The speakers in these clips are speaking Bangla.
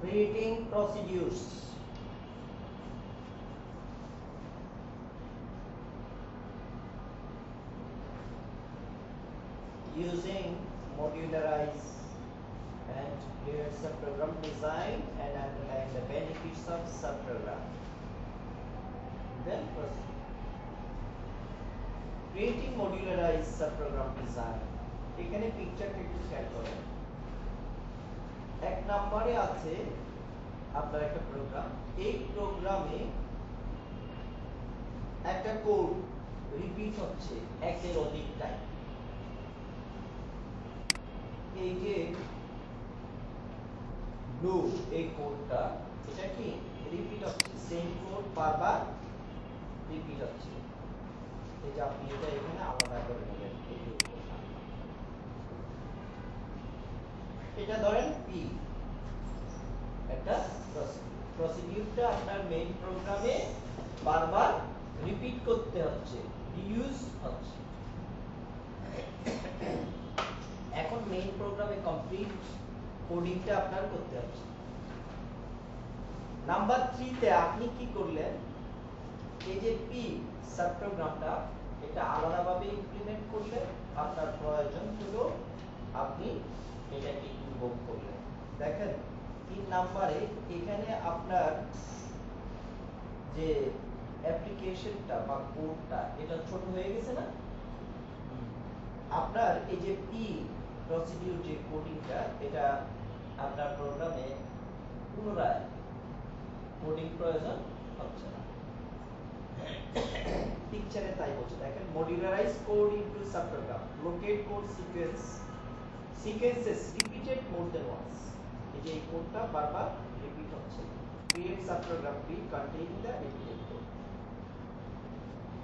Creating procedures. Using modularize and layered subprogram design and underline the benefits of subprogram. Then proceed. Creating modularized subprogram design. এখানে পিকচারটা একটু খেয়াল করেন। এক নম্বরে আছে আপনার একটা প্রোগ্রাম, এই প্রোগ্রামে একটা কোড রিপিট হচ্ছে একের অধিক টাইম। এই যে ব্লু এই কোডটা, এটা কি রিপিট হচ্ছে, সেম কোড বারবার রিপিট হচ্ছে। এই যে আপনি এটা এখানে আলাদা করে নেবেন, এটা ধরেন পি একটা প্রসিডিউরটা আপনার মেইন প্রোগ্রামে বারবার রিপিট করতে হচ্ছে, রিইউজ হচ্ছে। এখন মেইন প্রোগ্রামে কমপ্লিট কোডিংটা আপনার করতে হচ্ছে। নাম্বার 3 তে আপনি কি করলেন, এই যে পি সাবপ্রোগ্রামটা এটা আলাদাভাবে ইমপ্লিমেন্ট করলেন, আপনার প্রয়োজন হলো আপনি এটাকে ইনভোক করলেন। দেখেন 3 নম্বরে এখানে আপনার যে অ্যাপ্লিকেশনটা বা কোডটা এটা ছোট হয়ে গেছে না, আপনার এই যে পি প্রসিডিউর যে কোডিংটা এটা আপনার প্রোগ্রামে পুনরায় কোডিং প্রয়োজন হচ্ছে না। পিকচারে তাই বলছে, দেখেন modularize code into subprogram, locate code sequences repeated more than once. এই যে এই কোডটা বারবার রিপিট হচ্ছে। Create subprogram P containing the repeated code.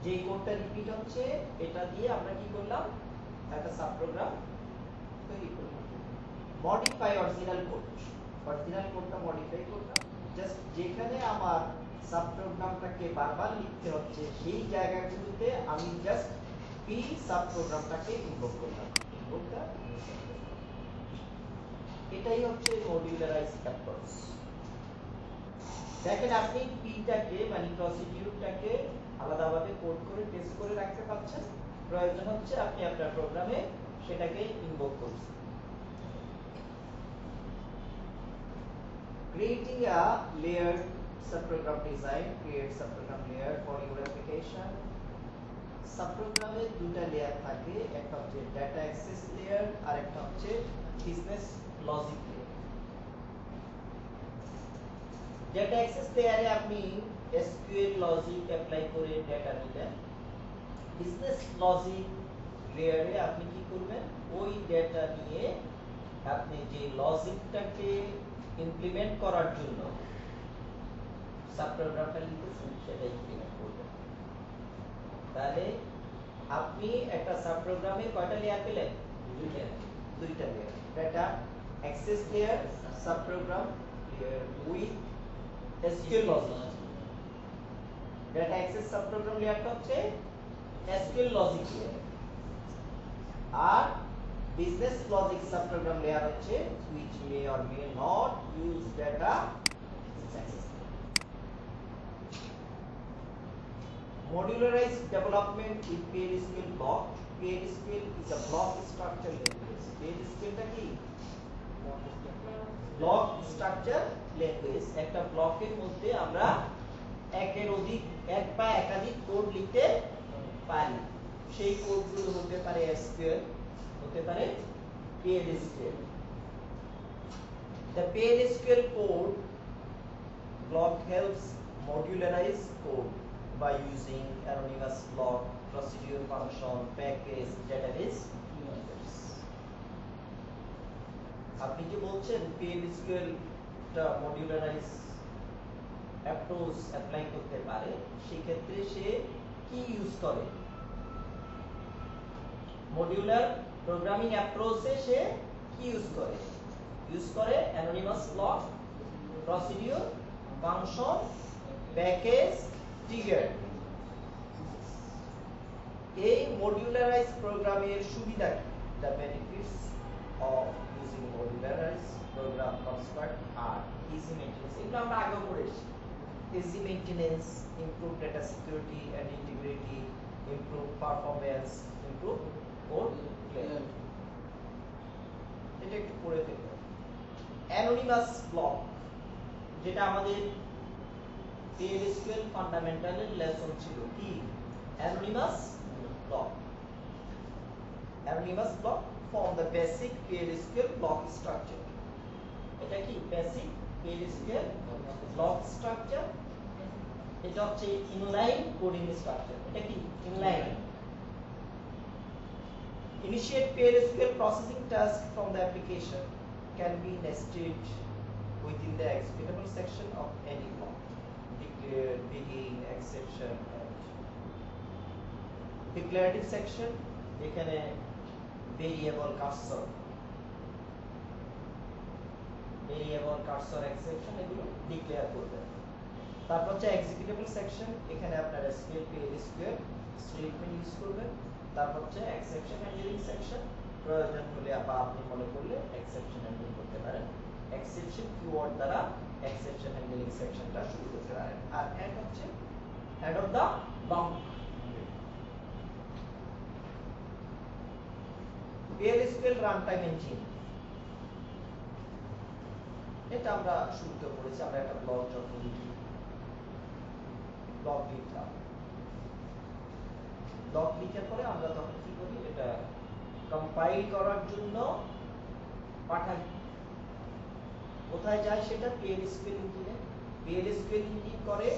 যে কোডটা রিপিট হচ্ছে এটা দিয়ে আমরা কি করলাম, একটা সাবপ্রোগ্রাম তৈরি করলাম। মডিফাই অরিজিনাল কোডটা মডিফাই করলাম, জাস্ট যেখানে আমার সাবপ্রোগ্রামটাকে বারবার লিখতে হচ্ছে সেই জায়গাগুলোতে আমি জাস্ট পি সাবপ্রোগ্রামটাকে ইনভোক করলাম। এটাই হচ্ছে মডিউলারাইজ অ্যাপ্রোচ। দেখেন আপনি পিটাকে মানে প্রসিডিউরটাকে আলাদাভাবে কোড করে টেস্ট করে রাখতে পারছেন, প্রয়োজন হচ্ছে আপনি আপনার প্রোগ্রামে সেটাকে ইনভোক করছেন। Creating a layered subprogram design, create subprogram layer for your application. সাবপ্রোগ্রামে দুটো লেয়ার থাকে, একটা হচ্ছে ডেটা অ্যাক্সেস লেয়ার আর একটা হচ্ছে business logic layer. Data access লেয়ারে আপনি এসকিউএল লজিক অ্যাপ্লাই করে ডেটা নিলেন। বিজনেস লজিক লেয়ারে আপনি কি করবেন, ওই ডেটা নিয়ে আপনি যে লজিকটাকে ইমপ্লিমেন্ট করার জন্য সাবপ্রোগ্রামটা লিখেছেন সেটা ইমপ্লিমেন্ট করবেন। তাহলে আপনি একটা সাবপ্রোগ্রামে কয়টা লেয়ার পেলেন, দুইটা layer, data access layer subprogram layer with SQL logic. Data access subprogram লেয়ারটা হচ্ছে এসকিউএল লজিক লেয়ার, আর বিজনেস লজিক সাবপ্রোগ্রাম লেয়ার হচ্ছে which may or may not use data access. Modularized development with PLSQL block. PLSQL is a block structure language. PLSQL টা কি ব্লক স্ট্রাকচার ল্যাঙ্গুয়েজ। একটা ব্লকের মধ্যে আমরা এক বা একাধিক কোড লিখতে পারি। সেই কোডগুলো হতে পারে এসকিউএল, হতে পারে PLSQL. The PLSQL code block helps modularize code by using anonymous block, procedure function, package, database methods. আপনি যে বলছেন PLSQL টা মডিউলারাইজ অ্যাপ্রোচ অ্যাপ্লাই করতে পারে, সেই ক্ষেত্রে সে কি ইউজ করে, মডিউলার প্রোগ্রামিং অ্যাপ্রোচে সে কি ইউজ করে anonymous block, procedure, function, package, trigger. এই মডিউলারাইজ প্রোগ্রামের সুবিধা কি, the benefits of using modularize program construct are easy maintenance. এগুলো আমরা আগেও পড়েছি। Easy maintenance, improve data security and integrity, improve performance, improve code clarity. এটা একটু পড়ে ফেলবো। Anonymous block, যেটা আমাদের PLSQL ফান্ডামেন্টালের লেসন ছিল কি? Anonymous block. Anonymous block form the basic PLSQL block structure. এটা কি? Basic PLSQL block structure. এটা হচ্ছে inline coding structure. এটা কি? Inline. Initiate PLSQL processing task from the application can be nested within the executable section of any block. Declare, begin, exception, and declarative section. এখানে variable cursor exception এগুলো ডিক্লেয়ার করবেন। তারপর হচ্ছে এক্সিকিউটেবল সেকশন, এখানে আপনার SQL PLSQL স্টেটমেন্ট ইউজ করবেন। তারপর হচ্ছে এক্সেপশন হ্যান্ডলিং সেকশন, প্রয়োজন হলে বা আপনি মনে করলে এক্সেপশন হ্যান্ডলিং করতে পারেন। এক্সেপশন কিওয়ার্ড দ্বারা এক্সেপশন হ্যান্ডলিং সেকশনটা শুরু করতে পারেন। আর এন্ড হচ্ছে end of the long. PLSQL runtime engine, এটা আমরা শুরুতে পড়েছি। আমরা একটা ব্লক যখন লিখি, ব্লক লিখলাম, ব্লক লিখার পরে আমরা তখন কি করি? এটা কম্পাইল করার জন্য পাঠাই। কোথায় যায় সেটা? PLSQL ইঞ্জিনে। PLSQL ইঞ্জিন করে,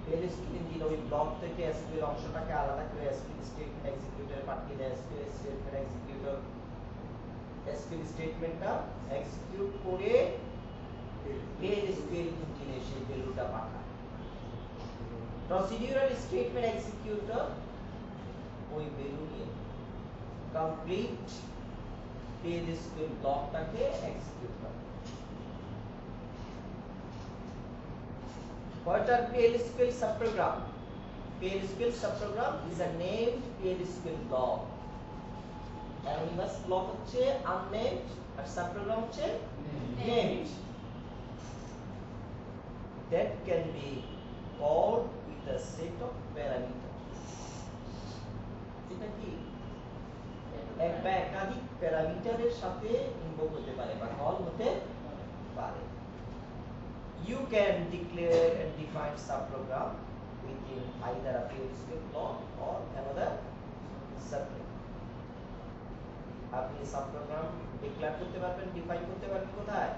PLSQL ইঞ্জিন ওই ব্লক থেকে SQL অংশটাকে আলাদা করে SQL স্টেটমেন্ট এক্সিকিউটরে পাঠিয়ে দেয়। SQL স্টেটমেন্ট এক্সিকিউটর SQL স্টেটমেন্টটা এক্সিকিউট করে PLSQL ইঞ্জিনে সেই ভ্যালুটা পাঠায়। প্রসিডিউরাল স্টেটমেন্ট এক্সিকিউটর ওই ভ্যালু নিয়ে কমপ্লিট PLSQL ব্লকটাকে এক্সিকিউট করে। What are PLSQL subprogram? PLSQL subprogram is a named PLSQL block. Anonymous block হচ্ছে unnamed আর subprogram হচ্ছে named. That can be called with a set of parameters. এটা কি? একটা একাধিক প্যারামিটারের সাথে ইনভোক হতে পারে বা কল হতে পারে। You can declare and define subprogram within either a PLSQL block or another subprogram. আপনি subprogram declare করতে পারবেন, define করতে পারবেন কোথায়?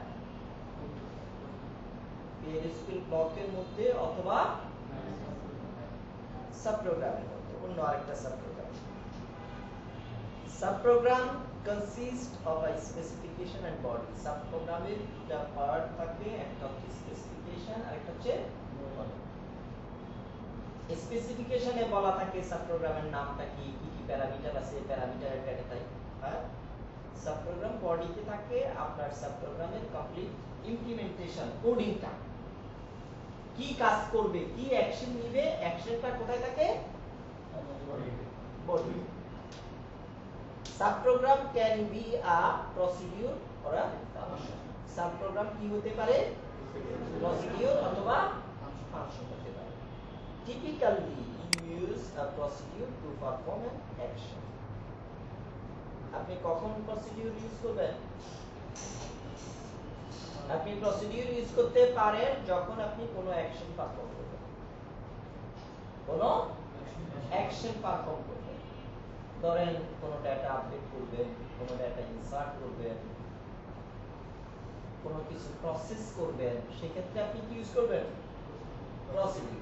PLSQL ব্লকের মধ্যে অথবা subprogramের মধ্যে, অন্য আরেকটা subprogram। Subprogram consists of a specification and body. Subprogramের দুটো পার্ট থাকে, একটা হচ্ছে স্পেসিফিকেশন আর একটা হচ্ছে বডি। স্পেসিফিকেশনে বলা থাকে সাবপ্রোগ্রামের নামটা কি, কি কি প্যারামিটার আছে, প্যারামিটারের ডেটা টাইপ। আর সাবপ্রোগ্রাম বডিতে থাকে আপনার সাবপ্রোগ্রামের কমপ্লিট ইমপ্লিমেন্টেশন, কোডিংটা কি কাজ করবে, কি অ্যাকশন নেবে, অ্যাকশনটা কোথায় থাকে? Body. Subprogram can be a procedure or a function. Subprogram কি হতে পারে? Procedure অথবা function হতে পারে। Typically, you use a procedure to perform an action. আপনি কখন procedure ইউজ করবেন? আপনি procedure ইউজ করতে পারেন যখন আপনি কোনো অ্যাকশন পারফর্ম করবেন। কোনো অ্যাকশন পারফর্ম করবেন। ধরেন কোনো ডেটা আপডেট করবেন, কোনো ডেটা ইনসার্ট করবেন, কোনো কিছু প্রসেস করবেন, সেক্ষেত্রে আপনি কি ইউজ করবেন? Procedure.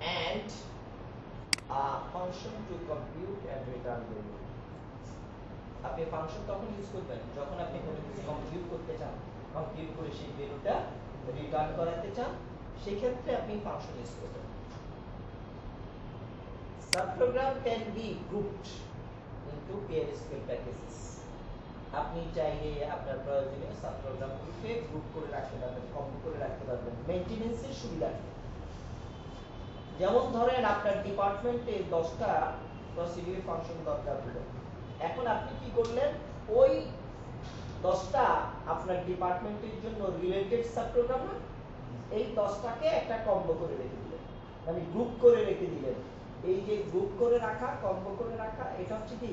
and a function to compute and return value. আপনি ফাংশন তখন ইউজ করবেন যখন আপনি কোনো কিছু কম্পিউট করতে চান, কম্পিউট করে সেই ভ্যালুটা রিটার্ন করাতে চান, সেই ক্ষেত্রে আপনি ফাংশন ইউজ করবেন। Subprogram can be grouped into PLSQL packages. আপনি চাইলে আপনার প্রয়োজনীয় সাবপ্রোগ্রামগুলোকে গ্রুপ করে রাখতে পারবেন, কম্পো করে রাখতে পারবেন মেইনটেনেন্সের সুবিধার্থে। যেমন ধরেন আপনার ডিপার্টমেন্টে 10টা প্রসিডিউর ফাংশন দরকার হলো, এখন আপনি কি করলেন? ওই 10টা আপনার ডিপার্টমেন্টের জন্য রিলেটেড সাবপ্রোগ্রাম না, এই 10টাকে একটা কম্বো করে রেখে দিলেন, মানে গ্রুপ করে রেখে দিলেন। এই যে গ্রুপ করে রাখা, কম্বো করে রাখা, এটা হচ্ছে কি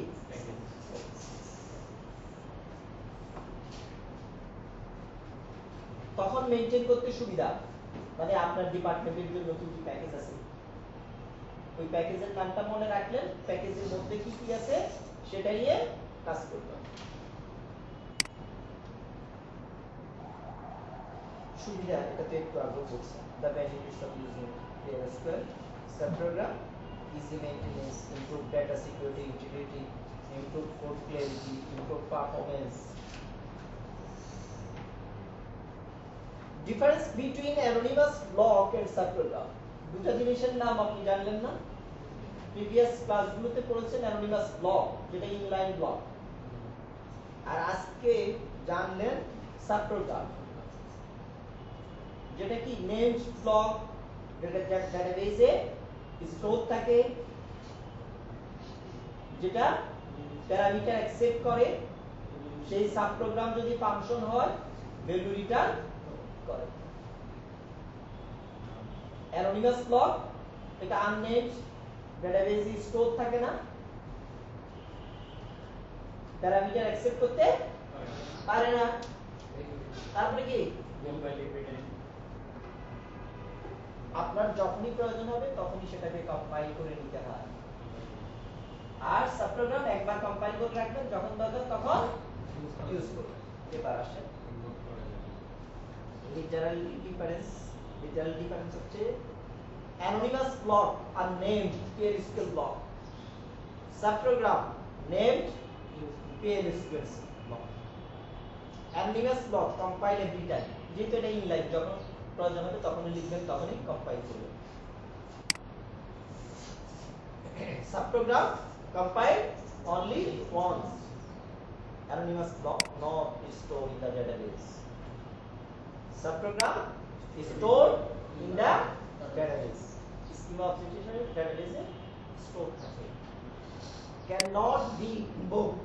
তখন মেইনটেইন করতে সুবিধা। মানে আপনার ডিপার্টমেন্টের জন্য কি কি প্যাকেজ আছে, ওই প্যাকেজের নামটা মনে রাখলেন, প্যাকেজের মধ্যে কি কি আছে সেটা নিয়ে কাজ করবেন। সুবিধা এটা তো একটু আগে বলছি। The benefits of using PLSQL subprogram: easy maintenance, improve data security, integrity, improve code clarity, improve performance. Difference between anonymous block and subprogram. দুটো জিনিসের নাম আপনি জানলেন না? প্রিভিয়াস ক্লাসগুলোতে পড়েছেন অ্যানোনিমাস ব্লক, যেটা ইনলাইন ব্লক, আর আজকে জানলেন সাবপ্রোগ্রাম, যেটা কি নেমড ব্লক, যেটা ডেটাবেজে স্টোর থাকে, যেটা প্যারামিটার অ্যাকসেপ্ট করে, সেই সাবপ্রোগ্রাম যদি ফাংশন হয় ভ্যালু রিটার্ন করে। অ্যানোনিমাস ব্লক এটা আননেমড, ডেটাবেজে স্টোর থাকে না, প্যারামিটার অ্যাকসেপ্ট করতে পারে না। তারপরে কি আপনার যখনই প্রয়োজন হবে তখনই সেটাকে কম্পাইল করে নিতে হয়। আর সাবপ্রোগ্রাম একবার কম্পাইল করে রাখবেন, যখন দরকার তখন ইউজ করবেন। এবার আসেন লিটারাল ডিফারেন্স হচ্ছে অ্যানোনিমাস ব্লক আর named PLSQL block, subprogram named PLSQL block. Anonymous block compile every time, যেহেতু এটা ইনলাইন, যখন প্রয়োজন হবে তখনই লিখবেন, তখনই কম্পাইল করবেন। Subprogram compiled only once. Anonymous block not stored in the database. Subprogram is stored in the database. Schema of execution database is stored. Cannot be invoked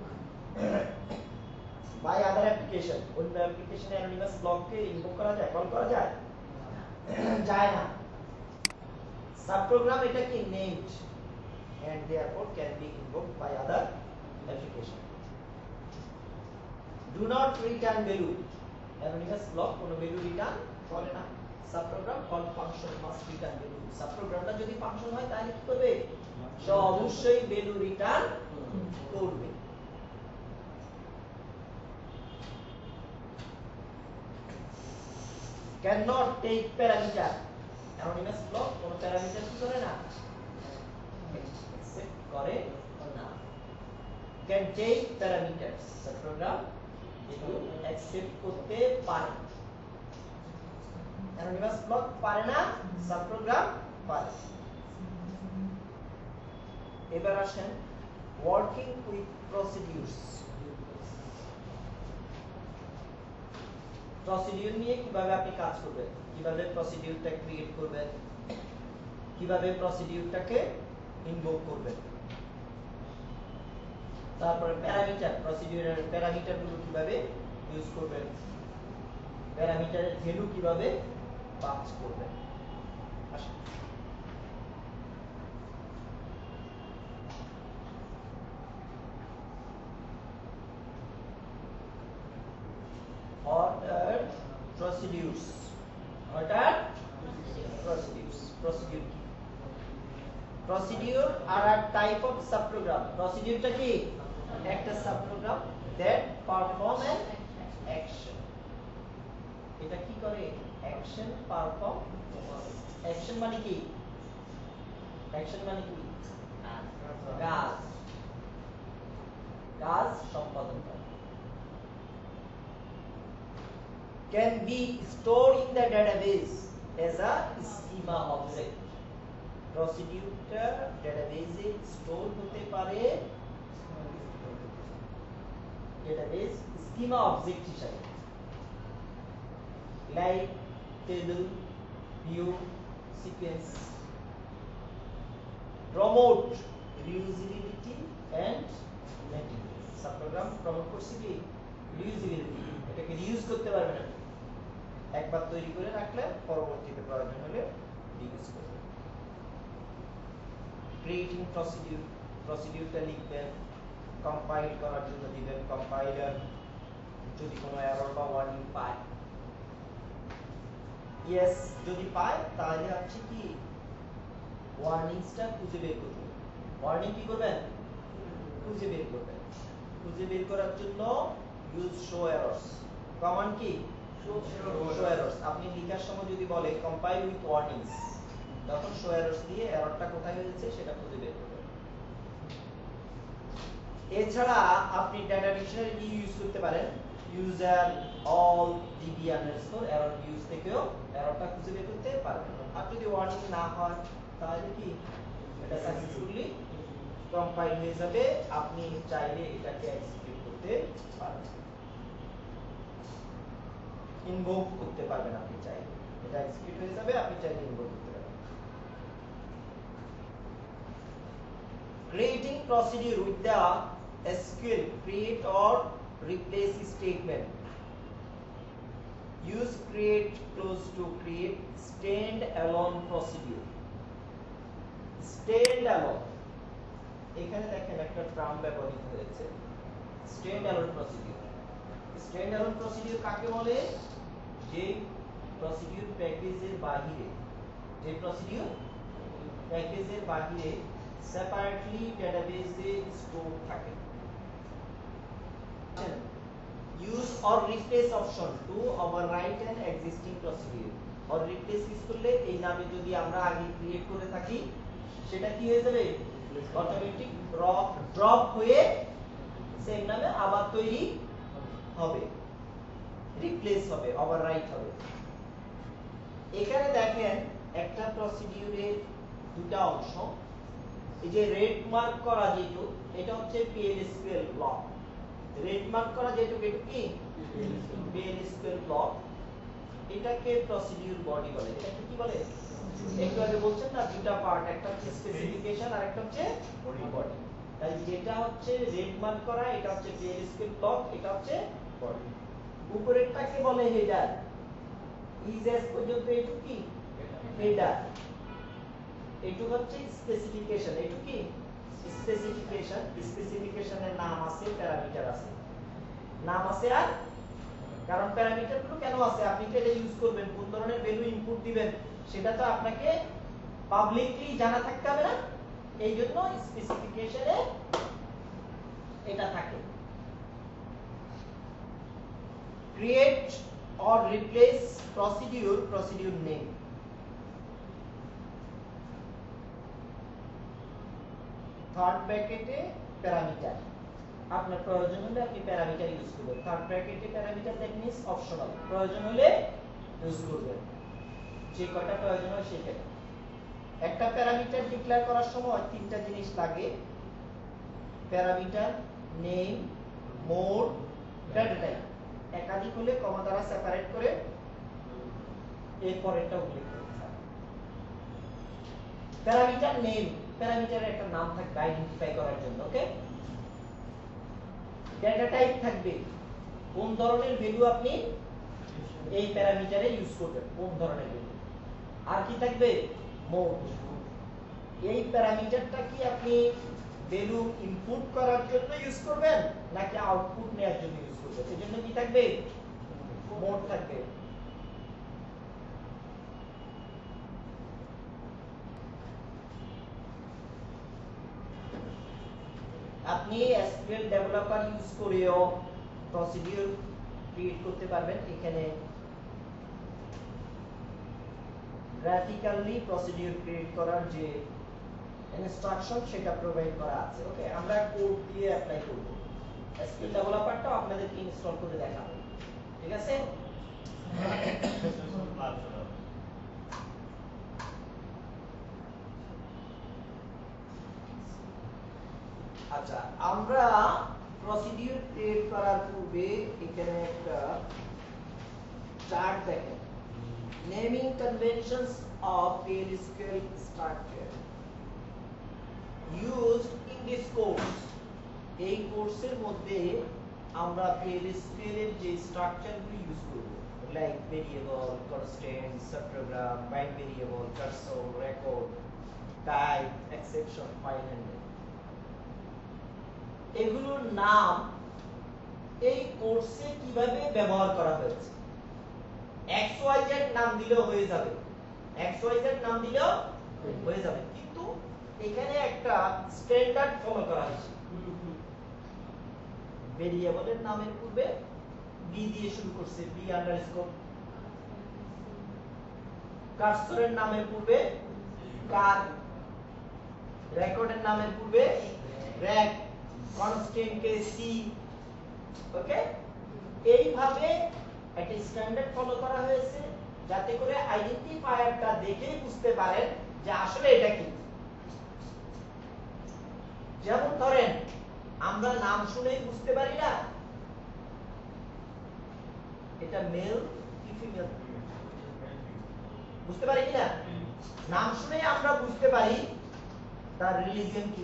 by other application. অন্য application anonymous block কে invoke করা যায়, কল করা যায়? যায় না। Subprogram এটা কি named and therefore can be invoked by other application. Do not return value. Anonymous block কোনো value return করে না। Subprogram call function must return value. Subprogramটা যদি ফাংশন হয় তাহলে কি করবে? সে অবশ্যই value return করবে। Cannot take parameter. Anonymous block কোনো প্যারামিটার কি করে না? accept করে না। Can take parameters. Subprogram এগুলো accept করতে পারে। Anonymous block পারে না, subprogram পারে। এবার আসেন working with procedures. প্রসিডিউর নিয়ে কিভাবে আপনি কাজ করবেন, কিভাবে প্রসিডিউরটা ক্রিয়েট করবেন, কিভাবে প্রসিডিউরটাকে ইনভোক করবেন, তারপরে প্যারামিটার, প্রসিডিউরের প্যারামিটারগুলো কিভাবে ইউজ করবেন, প্যারামিটারের ভ্যালু কিভাবে পাস করবেন। আসেন order procedures. Order procedures. Procedure কি? Procedure are a type of subprogram. Procedure টা কি? একটা subprogram that perform an action. এটা কি করে? Action perform. Action মানে কি? Action মানে কি? কাজ। কাজ সম্পাদন করে। Can be stored in the database as a schema object. Procedure database A store হতে পারে database schema object হিসাবে, like table, view, sequence. Promote reusability and maintenance. Subprogram promote করছে কি রিউজেবিলিটি, এটাকে রিউজ করতে পারবেন আপনি। একবার তৈরি করে রাখলে পরবর্তীতে প্রয়োজন হলে রিউজ করবেন। ক্রিয়েটিং প্রসিডিউর, প্রসিডিউরটা লিখবেন, কম্পাইল করার জন্য দিবেন কম্পাইলার যদি কোনো এরর বা ওয়ার্নিং পায়। ইয়েস যদি পায় তাহলে হচ্ছে কি ওয়ার্নিংসটা খুঁজে বের করবেন। ওয়ার্নিং কি করবেন? খুঁজে বের করবেন। খুঁজে বের করার জন্য ইউজ শো এরর্স। কমান্ড কি? Show errors. আপনি লেখার সময় যদি বলে কম্পাইল উইথ ওয়ার্নিংস, তখন শো এরর্স দিয়ে এররটা কোথায় হয়েছে সেটা খুঁজে বের করবেন। এছাড়া আপনি ডাটা ডিকশনারি কি ইউজ করতে পারেন? User all DB underscore error use থেকেও এররটা খুঁজে বের করতে পারবেন। আর যদি ওয়ার্নিং না হয় তাহলে কি এটা সাকসেসফুলি কম্পাইল হয়ে যাবে, আপনি চাইলে এটাকে এক্সিকিউট করতে পারবেন, ইনভোক করতে পারবেন। আপনি চাইলে এটা এক্সিকিউট হয়ে যাবে, আপনি চাইলে ইনভোক করতে পারবেন। Creating procedure with the SQL create or replace statement. Use create close to create stand alone procedure. Stand alone, এখানে দেখেন একটা টার্ম ব্যবহৃত হয়েছে, stand alone procedure. Stand alone procedure কাকে বলে? যে প্রসিডিউর প্যাকেজের বাহিরে, যে প্রসিডিউর প্যাকেজের বাহিরে সেপারেটলি ডেটাবেসে স্টোর থাকে। Use or replace option to overwrite an existing procedure. Or replace use করলে এই নামে যদি আমরা আগে ক্রিয়েট করে থাকি সেটা কি হয়ে যাবে? অটোমেটিক ড্রপ হয়ে সেম নামে আবার তৈরি হবে, রিপ্লেস হবে, ওভাররাইট হবে। এখানে দেখেন একটা প্রসিডিউরের দুটো অংশ, এই যে রেড মার্ক করা যেটু এটা হচ্ছে PL/SQL ব্লক। রেড মার্ক করা যেটু এটা কি PL/SQL ব্লক, এটাকে প্রসিডিউর বডি বলে। এটাকে কি বলে? একটু আগে বলছেন না দুটো পার্ট, একটা হচ্ছে স্পেসিফিকেশন আর একটা হচ্ছে বডি। তাই যেটা হচ্ছে রেড মার্ক করা এটা হচ্ছে PL/SQL ব্লক, এটা হচ্ছে বডি। উপরেরটাকে বলে হেডার, ইজএস পর্যন্ত এটু কি হেডার, এটু হচ্ছে স্পেসিফিকেশন। এটু কি স্পেসিফিকেশন। স্পেসিফিকেশনের নাম আছে, প্যারামিটার আছে, নাম আছে আর কারণ প্যারামিটারগুলো কেন আছে? আপনি তো এটা ইউজ করবেন, কোন ধরনের ভ্যালু ইনপুট দিবেন সেটা তো আপনাকে পাবলিকলি জানা থাকতে হবে না, এই জন্য স্পেসিফিকেশনে এটা থাকে। Create or replace procedure, procedure name. Third ব্র্যাকেটে প্যারামিটার, আপনার প্রয়োজন হলে আপনি প্যারামিটার ইউজ করবেন। থার্ড ব্র্যাকেটে প্যারামিটার দ্যাট মিন্স অপশনাল, প্রয়োজন হলে ইউজ করবেন, যে কয়টা প্রয়োজন হয় সেটা। একটা প্যারামিটার ডিক্লেয়ার করার সময় তিনটা জিনিস লাগে, parameter, name, mode, data type. একাধিক হলে কমা দ্বারা সেপারেট করে এরপর এটা উল্লেখ করতে হবে। প্যারামিটার নেম, প্যারামিটারের একটা নাম থাকবে আইডেন্টিফাই করার জন্য, ওকে। ডেটা টাইপ থাকবে, কোন ধরনের ভ্যালু আপনি এই প্যারামিটারে ইউজ করবেন, কোন ধরনের ভ্যালু। আর কি থাকবে? মোড। এই প্যারামিটারটা কি আপনি ভ্যালু ইনপুট করার জন্য ইউজ করবেন নাকি আউটপুট নেওয়ার জন্য ইউজ করবেন, এর জন্য কি থাকবে? মোড থাকবে। আপনি এসকিউএল ডেভেলপার ইউজ করেও প্রসিডিউর ক্রিয়েট করতে পারবেন। এখানে গ্রাফিক্যালি প্রসিডিউর ক্রিয়েট করার যে ইনস্ট্রাকশন সেটা প্রোভাইড করা আছে, ওকে। আমরা কোড দিয়ে অ্যাপ্লাই করব, এসকিউএল ডেভেলপারটা আপনাদেরকে ইনস্টল করে দেখাবো, ঠিক আছে? আচ্ছা, আমরা প্রসিডিউর ক্রিয়েট করার পূর্বে এখানে একটা চার্ট দেখেন, naming conventions of PL/SQL structure used in this course। এই কোর্সের মধ্যে আমরা PLSQL এর যে স্ট্রাকচারগুলো ইউজ করব like variable, constant, subprogram, bind variable, cursor, record, type, exception, file handle, এগুলোর নাম এই কোর্সে কিভাবে ব্যবহার করা হয়েছে। XYZ নাম দিলেও হয়ে যাবে, XYZ নাম দিলেও হয়ে যাবে, কিন্তু এখানে একটা স্ট্যান্ডার্ড ফলো করা হয়েছে। ভেরিয়েবলের নামের পূর্বে বি দিয়ে শুরু করছে, বি আন্ডারস্কোর। কার্সরের নামের পূর্বে কার, রেকর্ডের নামের পূর্বে রেক, কনস্ট্যান্ট কে সি। ওকে, এইভাবে একটা স্ট্যান্ডার্ড ফলো করা হয়েছে যাতে করে আইডেন্টিফায়ারটা দেখেই বুঝতে পারেন যে আসলে এটা কি। যেমন ধরেন আমরা নাম শুনেই বুঝতে পারি না এটা মেল কি ফিমেল, বুঝতে পারি কিনা? নাম শুনেই আমরা বুঝতে পারি তার রিলিজিয়ন কি,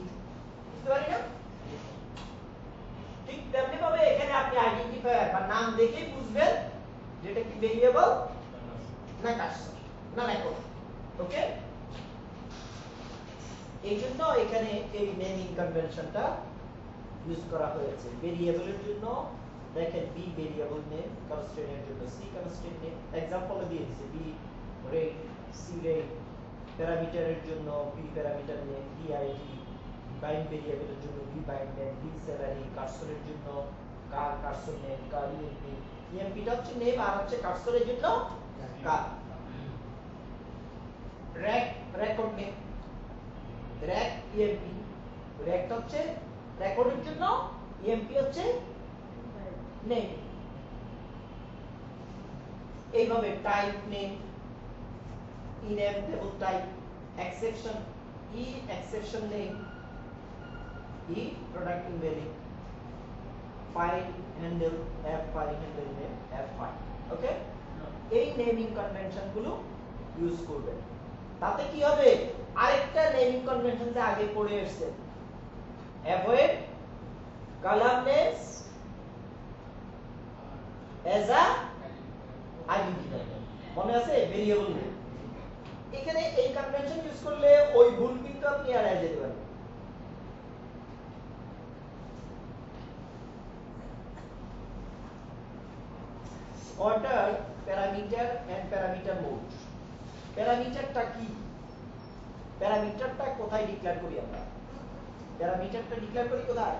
বুঝতে পারি না? ঠিক তেমনি ভাবে এখানে আপনি আইডেন্টিফায়ার বা নাম দেখেই বুঝবেন যেটা কি ভেরিয়েবল না কার্সর না রেকর্ড। ওকে, এইজন্য এখানে এই নেমিং কনভেনশনটা ইউজ করা হয়েছে। ভেরিয়েবলের জন্য দেখেন বি ভেরিয়েবল নেম, কনস্ট্যান্টের জন্য সি কনস্ট্যান্ট নেম, एग्जांपल দিয়ে দিয়েছে বি রেট, সি রেট, প্যারামিটারের জন্য B parameter name, B ID, bind ভেরিয়েবলের জন্য B bind name, B salary, কার্সরের জন্য cur cursor name, cur EMP, ইএমপিটা হচ্ছে নেম আর হচ্ছে কার্সরের জন্য cur. Rec record name, rec EMP, rec হচ্ছে রেকর্ডের জন্য, ইএমপি হচ্ছে নেম। এইভাবে টাইপ নেম, ইনএমটেবল type, exception E exception name, E product invalid, file handle F file handle name F file. Okay, এই নেমিং কনভেনশন গুলো ইউজ করবেন। তাতে কি হবে, আরেকটা নেমিং কনভেনশন যে আগে পড়ে এসেছে, অ্যাভয়েড কালারনেস as a আইডেন্টিফায়ার, মনে আছে ভেরিয়েবল নেম। এখানে এই কনভেনশন ইউজ করলে ওই ভুল কিন্তু আপনি এড়ায় যেতে পারবেন। Order parameter and parameter mode. প্যারামিটারটা কি, প্যারামিটারটা কোথায় ডিক্লেয়ার করি আমরা? প্যারামিটারটা ডিক্লেয়ার করি কোথায়?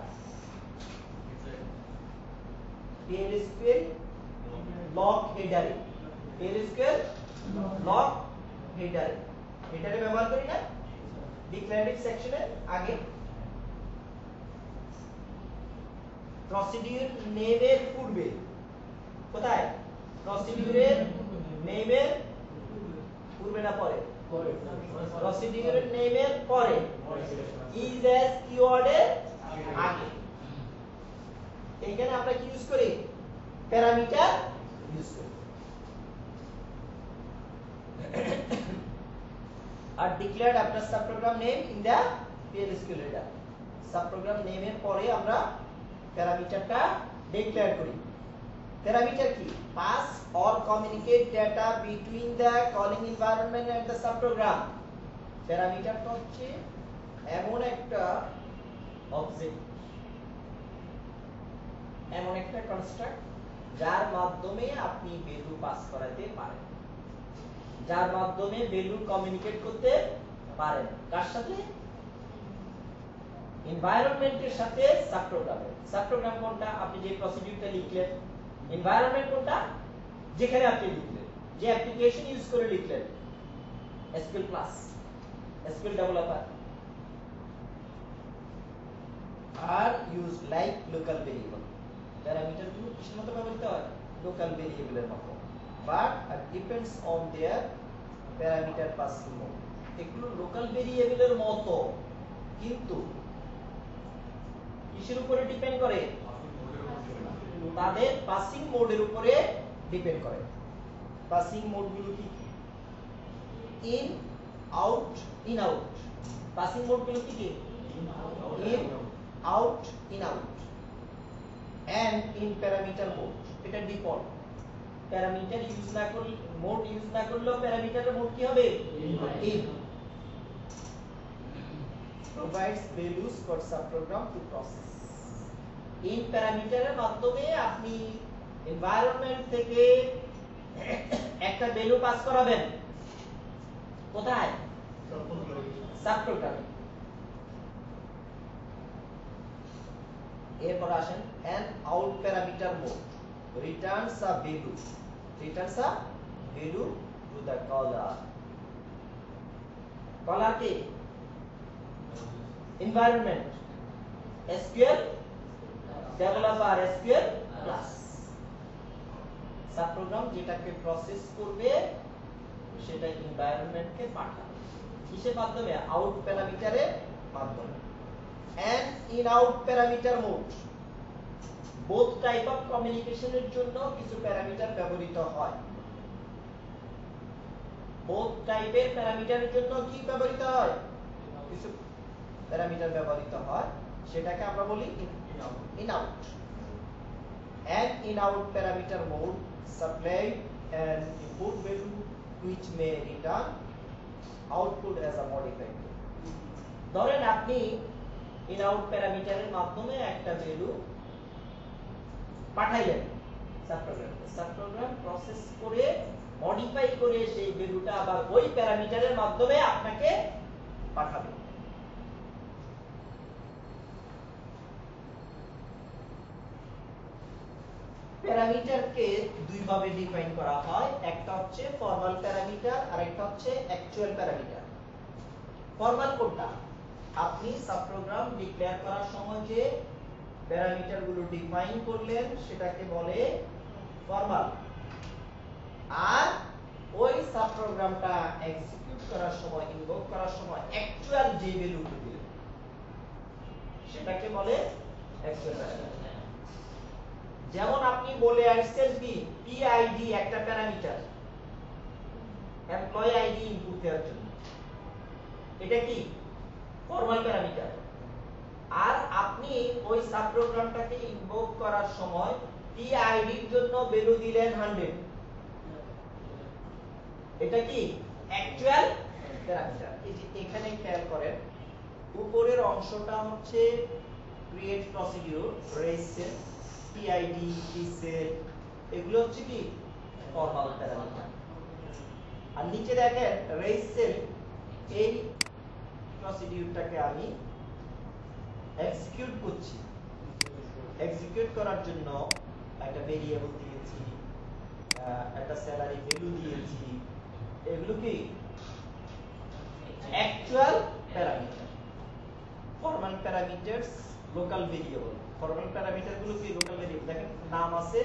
PLSQL লগ হেডারে, PLSQL লগ হেডারে, হেডারে ব্যবহার করি না ডিক্লারেটিভ সেকশনের আগে। প্রসিডিউর নেমের পূর্বে কোথায়? প্রসিডিউরের নেমের পূর্বে না পরে? প্রসিডিউরের নেমের পরে, ইজ অ্যাজ কিওয়ার্ডের আগে। এখানে আমরা কি ইউজ করি? প্যারামিটার ইউজ করি। আর declared after subprogram name in the PLSQL header, subprogram নেমের পরে আমরা প্যারামিটারটা ডিক্লেয়ার করি। প্যারামিটার কি? Pass or communicate data between the calling environment and the subprogram. প্যারামিটারটা হচ্ছে এমন একটা অবজেক্ট, এমন একটা কনস্ট্রাক্ট যার মাধ্যমে আপনি ভ্যালু পাস করাতে পারেন, যার মাধ্যমে ভ্যালু কমিউনিকেট করতে পারেন। কার সাথে? এনভায়রনমেন্টের সাথে সাবপ্রোগ্রামের। সাবপ্রোগ্রাম কোনটা? আপনি যে প্রসিডিউরটা লিখলেন। এনভায়রনমেন্ট কোনটা? যেখানে আপনি লিখলেন, যে অ্যাপ্লিকেশন ইউজ করে লিখলেন, SQL প্লাস, SQL ডেভেলপার। আর use like local variable. Parameter গুলো কিসের মতো ব্যবহৃত হয়? লোকাল ভেরিয়েবলের মতো, but depends on their parameter passing mode. এগুলো লোকাল ভেরিয়েবলের মতো, কিন্তু কিসের উপরে ডিপেন্ড করে? তাদের পাসিং মোডের উপরে ডিপেন্ড করে। পাসিং মোড গুলো কি কি? In, out, in out. Passing mode গুলো কি কি? In, out, in out. and in parameter mode এটা ডিফল্ট প্যারামিটার ইউজ না করলে মোড ইউজ না করলেও প্যারামিটারের মোড কি হবে in provides values for subprogram to process in প্যারামিটারের মাধ্যমে আপনি এনভায়রনমেন্ট থেকে একটা ভ্যালু পাস করাবেন কোথায় সাবপ্রোগ্রামে এরপর আসেন an out parameter mode returns a value to the caller কি environment SQL developer SQL class সাবপ্রোগ্রাম যেটাকে প্রসেস করবে সেটা এনভায়রনমেন্টকে পাঠাবে কিসের মাধ্যমে আউট প্যারামিটারের মাধ্যমে and in out parameter mode both type of communication এর জন্য কিছু প্যারামিটার ব্যবহৃত হয় both টাইপের প্যারামিটারের জন্য কি ব্যবহৃত হয় কিছু প্যারামিটার ব্যবহৃত হয় সেটাকে আমরা বলি in out and in out parameter mode supply an input value which may return output as a modified ধরেন আপনি in out প্যারামিটারের মাধ্যমে একটা ভ্যালু পাঠাইলেন সাবপ্রোগ্রাম প্রসেস করে মডিফাই করে সেই ভ্যালুটা আবার ওই প্যারামিটারের মাধ্যমে আপনাকে পাঠাবে প্যারামিটারকে দুই ভাবে ডিফাইন করা হয় একটা হচ্ছে ফর্মাল প্যারামিটার আর একটা হচ্ছে অ্যাকচুয়াল প্যারামিটার ফর্মাল কোডটা আপনি সাবপ্রোগ্রাম ডিক্লেয়ার করার সময় যে প্যারামিটারগুলো ডিফাইন করলেন সেটাকে বলে ফর্মাল আর ওই সাবপ্রোগ্রামটা এক্সিকিউট করার সময় ইনভোক করার সময় অ্যাকচুয়াল যে ভ্যালুটা দিলেন সেটাকে বলে অ্যাকচুয়াল প্যারামিটার যেমন আপনি বলে আসছেন কি PID একটা প্যারামিটার এমপ্লয়ি আইডি ইনপুট দেওয়ার জন্য এটা কি ফর্মাল প্যারামিটার আর আপনি ওই সাবপ্রোগ্রামটাকে ইনভোক করার সময় PID এর জন্য ভ্যালু দিলেন 100 এটা কি অ্যাকচুয়াল প্যারামিটার এই যে এখানে খেয়াল করেন উপরের অংশটা হচ্ছে ক্রিয়েট প্রসিডিউর রেজ সেল PID সেল এগুলো হচ্ছে কি ফর্মাল প্যারামিটার আর নিচে দেখেন রেজ সেল এই প্রসিডিউরটাকে আমি এক্সিকিউট করছি এক্সিকিউট করার জন্য একটা ভেরিয়েবল দিয়েছি একটা স্যালারি ভ্যালু দিয়েছি এগুলো কি actual parameter formal parameters local variable formal parameter গুলো কি লোকাল ভেরিয়েবল দেখেন নাম আছে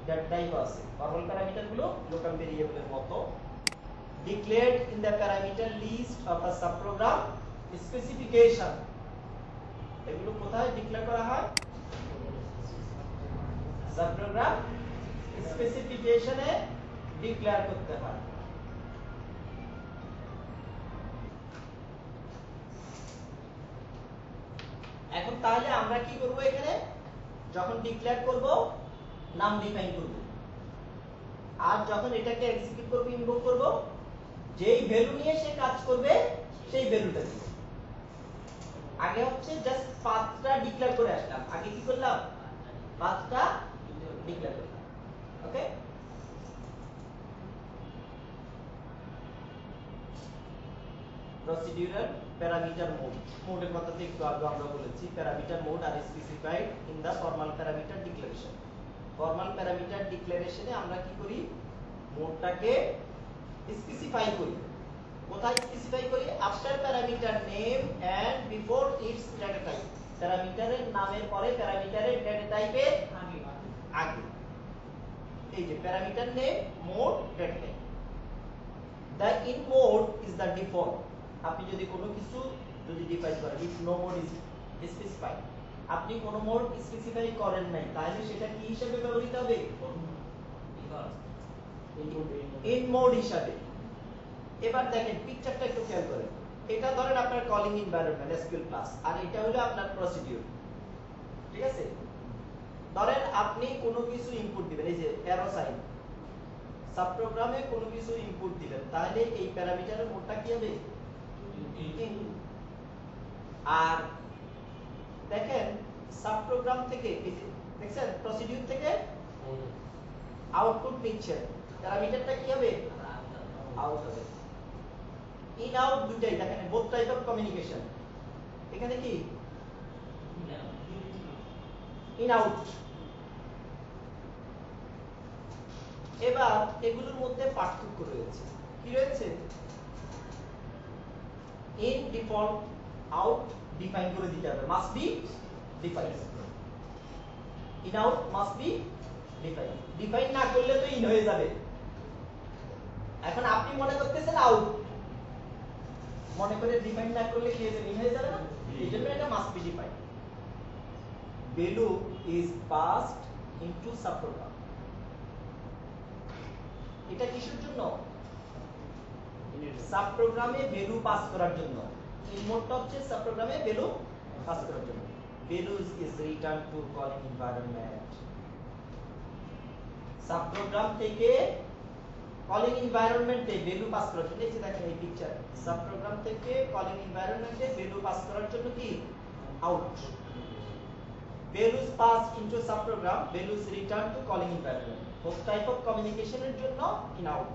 ডেটা টাইপ আছে ফর্মাল প্যারামিটার গুলো লোকাল ভেরিয়েবলের মতো declared in the parameter list of a subprogram specification এগুলো কোথায় ডিক্লেয়ার করা হয় সাবপ্রোগ্রাম স্পেসিফিকেশনে ডিক্লেয়ার করতে হয় এখন তাহলে আমরা কি করব এখানে যখন ডিক্লেয়ার করব নাম ডিফাইন করব আর যখন এটাকে এক্সিকিউট করব ইনভোক করব যেই ভ্যালু নিয়ে সে কাজ করবে সেই ভ্যালুটা দিব আগে হচ্ছে জাস্ট পাথটা ডিক্লেয়ার করে আসলাম আগে কি করলাম পাথটা ডিক্লেয়ার করলাম ওকে প্রসিডিউরাল প্যারামিটার মোড মোডের কথাতে একটু আগে আমরা বলেছি প্যারামিটার মোড আর specified in the formal parameter declaration formal parameter ডিক্লারেশনে আমরা কি করি মোডটাকে স্পেসিফাই করি কোথায় স্পেসিফাই করি after parameter name and before its data type প্যারামিটারের নামের পরে প্যারামিটারের ডেটা টাইপের আগে এই যে parameter name mode data type the in mode is the default আপনি যদি কোনো কিছু যদি ডিফাইন করেন if no mode is specified আপনি কোনো মোড স্পেসিফাই করেন নাই তাহলে সেটা কি হিসেবে ব্যবহৃত হবে in mode হিসাবে এবার দেখেন পিকচারটা একটু খেয়াল করেন এটা ধরেন আপনার কলিং এনভায়রনমেন্ট SQL ক্লাস আর এটা হলো আপনার প্রসিডিউর ঠিক আছে ধরেন আপনি কোনো কিছু ইনপুট দিবেন, এই যে অ্যারো সাইন, সাব প্রোগ্রামে কোনো কিছু ইনপুট দিবেন, তাহলে এই প্যারামিটারের মোডটা কি হবে? আর দেখেন সাব প্রোগ্রাম থেকে এই যে দেখছেন প্রসিডিউর থেকে আউটপুট নিচ্ছেন, প্যারামিটারটা কি হবে? আউট হবে। ইন আউট দুটাই দেখেন, বোথ টাইপ অফ কমিউনিকেশন। এখানে কি ইন আউট। এবার এগুলোর মধ্যে পার্থক্য রয়েছে, কি রয়েছে? ইন ডিফল্ট, আউট ডিফাইন করে দিতে হবে, must be define. In out must be define, define না করলে তো ইন হয়ে যাবে। এখন আপনি মনে করতেছেন আউট, মনে করে ডিফাইন না করলে কি হয়ে যাবে? ইন হয়ে যাবে না? এই জন্য এটা must be define. Value is passed into subprogram. এটা কিসের জন্য? সাবপ্রোগ্রামে ভ্যালু পাস করার জন্য। ইন মোডটা হচ্ছে সাবপ্রোগ্রামে ভ্যালু পাস করার জন্য। Values is return to calling environment. Subprogram থেকে কলিং এনভায়রনমেন্টে ভ্যালু পাস করার জন্য, এই যে দেখেন এই পিকচার, সাবপ্রোগ্রাম থেকে কলিং এনভায়রনমেন্টে ভ্যালু পাস করার জন্য কি out. Values pass into subprogram, values return to calling environment. both type of communication এর জন্য in out।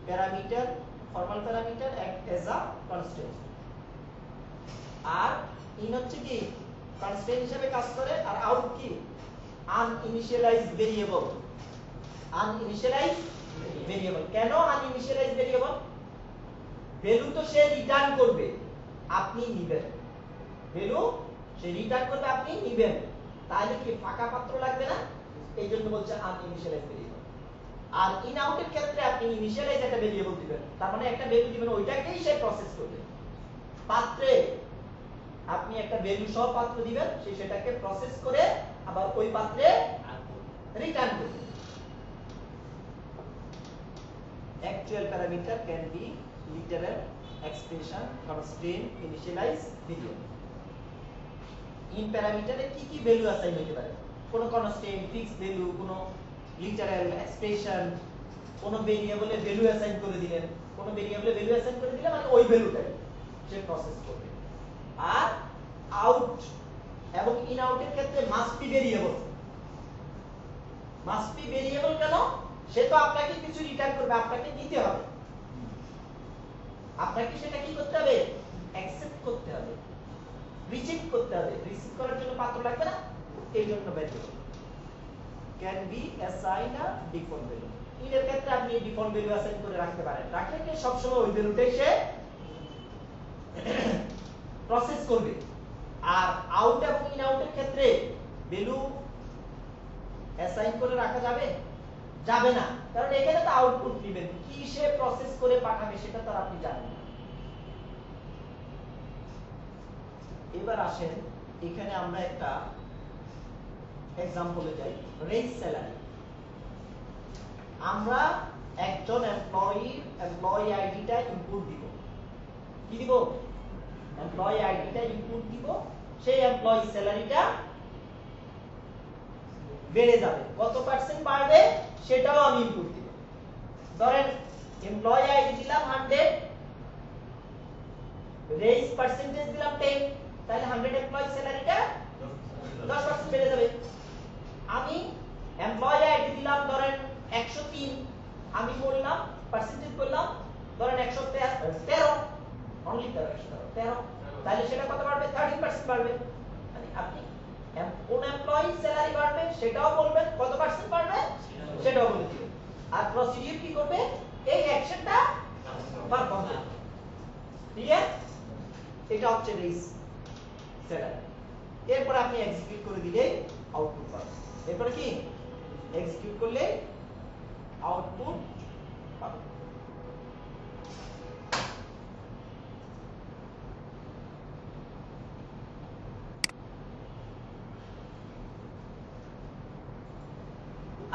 Parameter, formal parameter act as a constraint। আর ইন হচ্ছে কি কনস্ট্যান্ট হিসেবে কাজ করে, আর আউট কি আনইনিশিয়ালাইজড ভেরিয়েবল। আনইনিশিয়ালাইজড ভেরিয়েবল কেন আনইনিশিয়ালাইজড ভেরিয়েবল? ভ্যালু তো সে রিটার্ন করবে, আপনি নিবেন। ভ্যালু সে রিটার্ন করবে, আপনি নিবেন, তাহলে কি ফাঁকা পাত্র লাগবে না? এই জন্য বলছে আনইনিশিয়ালাইজড ভেরিয়েবল। আর ইন আউটের ক্ষেত্রে আপনি ইনিশিয়ালাইজ একটা ভেরিয়েবল দিবেন, তার মানে একটা ভ্যালু দিবেন, ওইটাকেই সে প্রসেস করবে। পাত্রে আপনি একটা ভ্যালু সহ পাত্র দিবেন, সে সেটাকে প্রসেস করে আবার ওই পাত্রে রিটার্ন করবে। Actual parameter can be literal, expression, constraint, initialize, variable. In প্যারামিটারে কি কি ভ্যালু অ্যাসাইন হতে পারে? কোন কনস্ট্যান্ট, ফিক্সড ভ্যালু, কোন লিটারাল, এক্সপ্রেশন, কোন ভেরিয়েবলে ভ্যালু অ্যাসাইন করে দিলেন, কোন ভেরিয়েবলে ভ্যালু অ্যাসাইন করে দিলে মানে ওই ভ্যালুটাই সে প্রসেস করবে। আর আউট এবং ইন আউটের ক্ষেত্রে must be variable. Must be variable কেন? সে তো আপনাকে কিছু রিটার্ন করবে, আপনাকে দিতে হবে, আপনাকে সেটা কি করতে হবে? অ্যাকসেপ্ট করতে হবে, রিসিভ করতে হবে। রিসিভ করার জন্য পাত্র লাগবে না, এই জন্য variable. Can be assign a default value. ইনের ক্ষেত্রে আপনি ডিফল্ট ভ্যালু অ্যাসাইন করে রাখতে পারেন, রাখলে কি সব সময় ওই ভ্যালুটাই সে প্রসেস করবে। আর আউট এবং ইন আউটের ক্ষেত্রে ভ্যালু অ্যাসাইন করে রাখা যাবে যাবে না, কারণ এখানে তো আউটপুট নেবেন, কি সে প্রসেস করে পাঠাবে সেটা তো আপনি জানেন না। এবার আসেন এখানে আমরা একটা এক্সাম্পলে যাই। রেজ স্যালারি, আমরা একজন এমপ্লয়ি আইডিটা ইনপুট দিব। কি দিব? এমপ্লয়ি আইডিটা ইনপুট দিব, সেই এমপ্লয়ি স্যালারিটা বেড়ে যাবে, কত পার্সেন্ট বাড়বে সেটাও আমি ইনপুট দিব। ধরেন এমপ্লয়ি আইডি দিলাম 100, রেজ পার্সেন্টেজ দিলাম 10, তাহলে 100 এমপ্লয়ি স্যালারিটা 10% বেড়ে যাবে। আমি এমপ্লয়ি আইডি দিলাম ধরেন 103, আমি বললাম পার্সেন্টেজ বললাম ধরেন 113, অনলি 13, তাহলে সেটা কত বাড়বে? 13% বাড়বে। মানে আপনি কোন এমপ্লয়ি স্যালারি বাড়বে সেটাও বলবেন, কত পার্সেন্ট বাড়বে সেটাও বলে দিবেন। আর প্রসিডিউর কি করবে? এই অ্যাকশনটা পারফর্ম করবে। ক্লিয়ার? এটা হচ্ছে রেজ স্যালারি। এরপর আপনি এক্সিকিউট করে দিলে আউটপুট পাবেন। এরপর কি এক্সিকিউট করলে আউটপুট পাবেন।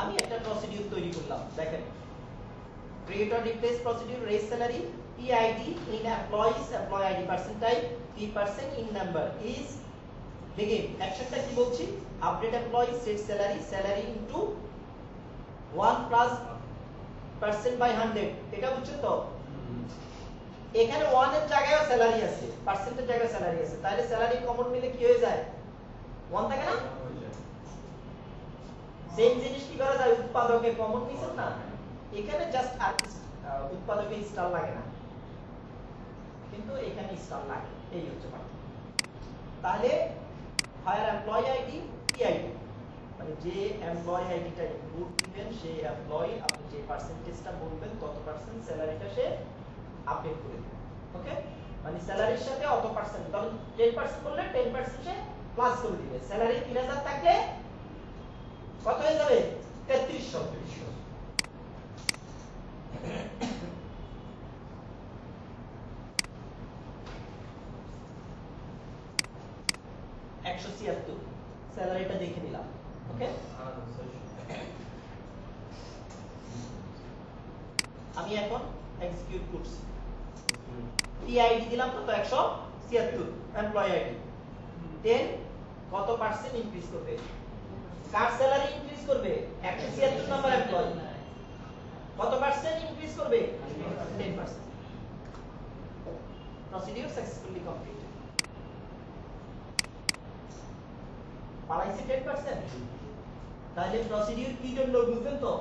আমি একটা প্রসিডিউর তৈরি করলাম, দেখেন create or replace procedure, raise salary, PID in employees, employee ID percent type, P% in number is দেখি অ্যাকশনটা কি বলছি, update employee set salary, salary into 1 plus percent by 100, এটা বুঝছেন তো? এখানে 1 এর জায়গায়ও স্যালারি আছে, পার্সেন্টের জায়গায় স্যালারি আছে, তাহলে স্যালারি কমন নিলে কি হয়ে যায়? 1 থাকে না? সেম জিনিস কি করা যায়, উৎপাদকে কমন নিছেন না, এখানে জাস্ট আর উৎপাদকে স্টার লাগে না, কিন্তু এখানে স্টার লাগে, এই হচ্ছে পার্থক্য। তাহলে ফায়ার এমপ্লয়ি আইডি টিআইডি, মানে যে এমপ্লয়ি আইডিটা ইনপুট দিবেন সেই এমপ্লয়ি আপনি যে পার্সেন্টেজটা বলবেন কত পার্সেন্ট স্যালারিটা সে আপডেট করে দিবে। ওকে, মানে স্যালারির সাথে অত পার্সেন্ট, তখন 10% বললে 10% সে প্লাস করে দিবে। স্যালারি 3000 থাকলে কত হয়ে যাবে? 3300। একশো 76 স্যালারিটা দেখে নিলাম। ওকে, আমি এখন এক্সিকিউট করছি, টিআইডি দিলাম কত? 176 এমপ্লয়ি আইডি, 10 কত পার্সেন্ট ইনক্রিজ করবে? কার স্যালারি ইনক্রিজ করবে? 176 নাম্বার এমপ্লয়ি কত পার্সেন্ট ইনক্রিজ করবে? 10%। Procedure successfully completed. পালাইছে 10%। তাহলে প্রসিডিউর কি জন্য বুঝবেন তো,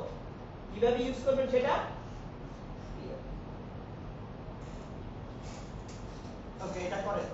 কিভাবে ইউজ করবেন সেটা? ওকে, এটা করেন।